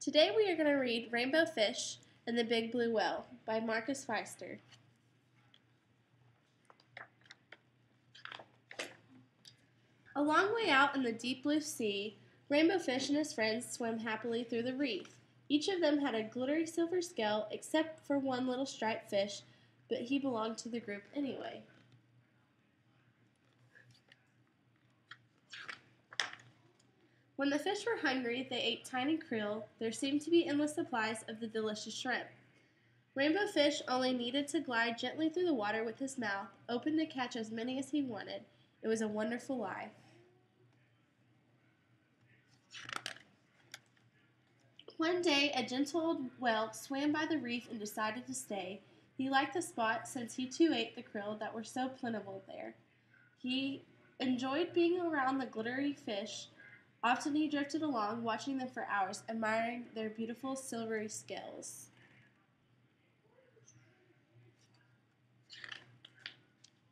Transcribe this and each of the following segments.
Today we are going to read Rainbow Fish and the Big Blue Whale by Marcus Pfister. A long way out in the deep blue sea, Rainbow Fish and his friends swam happily through the reef. Each of them had a glittery silver scale except for one little striped fish, but he belonged to the group anyway. When the fish were hungry, they ate tiny krill. There seemed to be endless supplies of the delicious shrimp. Rainbow Fish only needed to glide gently through the water with his mouth open to catch as many as he wanted. It was a wonderful life. One day, a gentle old whale swam by the reef and decided to stay. He liked the spot since he too ate the krill that were so plentiful there. He enjoyed being around the glittery fish. Often he drifted along, watching them for hours, admiring their beautiful silvery scales.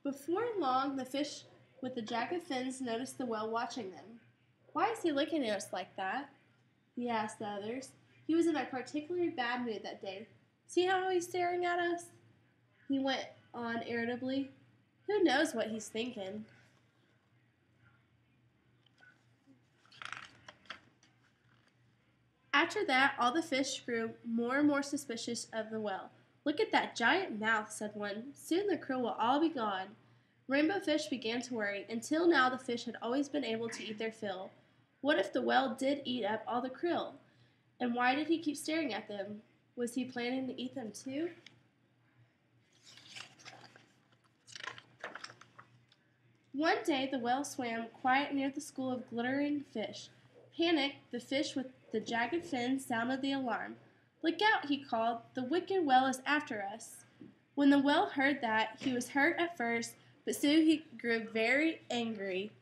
Before long, the fish with the jagged fins noticed the whale watching them. "Why is he looking at us like that?" he asked the others. "He was in a particularly bad mood that day. See how he's staring at us?" he went on irritably. "Who knows what he's thinking?" After that, all the fish grew more and more suspicious of the whale. "Look at that giant mouth," said one. "Soon the krill will all be gone." Rainbow Fish began to worry. Until now, the fish had always been able to eat their fill. What if the whale did eat up all the krill? And why did he keep staring at them? Was he planning to eat them too? One day, the whale swam quiet near the school of glittering fish. Panicked, the fish with the jagged fins sounded the alarm. "Look out," he called. "The wicked whale is after us." When the whale heard that, he was hurt at first, but soon he grew very angry.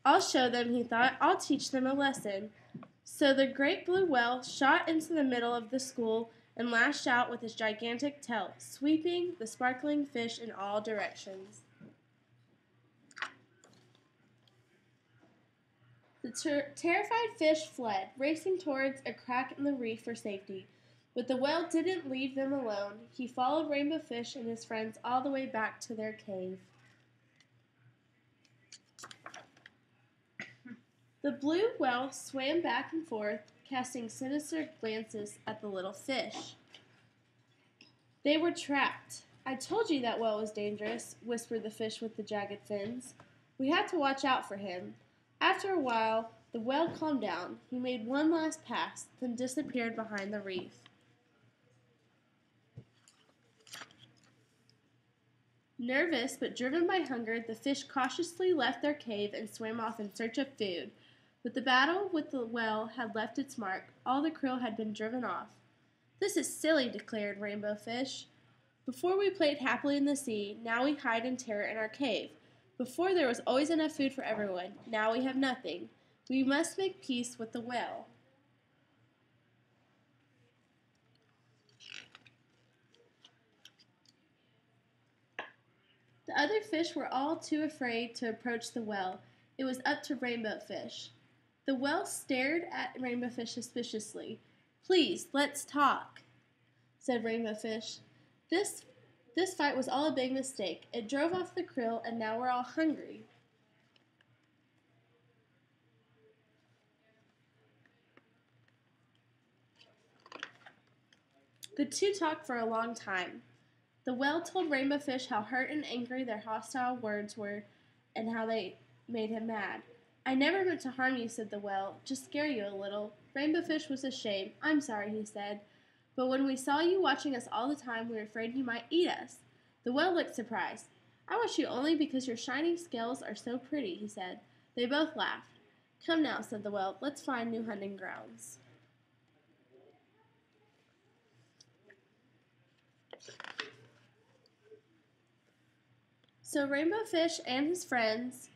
"I'll show them," he thought. "I'll teach them a lesson." So the great blue whale shot into the middle of the school and lashed out with his gigantic tail, sweeping the sparkling fish in all directions. The terrified fish fled, racing towards a crack in the reef for safety. But the whale didn't leave them alone. He followed Rainbow Fish and his friends all the way back to their cave. The blue whale swam back and forth, casting sinister glances at the little fish. They were trapped. "I told you that whale was dangerous," whispered the fish with the jagged fins. "We have to watch out for him." After a while, the whale calmed down. He made one last pass, then disappeared behind the reef. Nervous but driven by hunger, the fish cautiously left their cave and swam off in search of food. But the battle with the whale had left its mark. All the krill had been driven off. "This is silly," declared Rainbow Fish. "Before we played happily in the sea, now we hide in terror in our cave. Before there was always enough food for everyone, now we have nothing. We must make peace with the whale." The other fish were all too afraid to approach the whale. It was up to Rainbow Fish. The whale stared at Rainbow Fish suspiciously. "Please, let's talk," said Rainbow Fish. This fight was all a big mistake. It drove off the krill, and now we're all hungry." The two talked for a long time. The whale told Rainbow Fish how hurt and angry their hostile words were and how they made him mad. "I never meant to harm you," said the whale, "just scare you a little." Rainbow Fish was ashamed. "I'm sorry," he said. "But when we saw you watching us all the time, we were afraid you might eat us." The whale looked surprised. "I watch you only because your shining scales are so pretty," he said. They both laughed. "Come now," said the whale, "let's find new hunting grounds." So Rainbow Fish and his friends,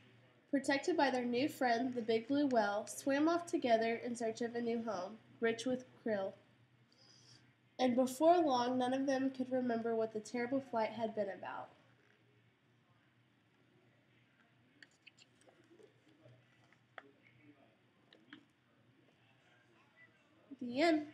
protected by their new friend, the big blue whale, swam off together in search of a new home, rich with krill. And before long, none of them could remember what the terrible flight had been about. The end.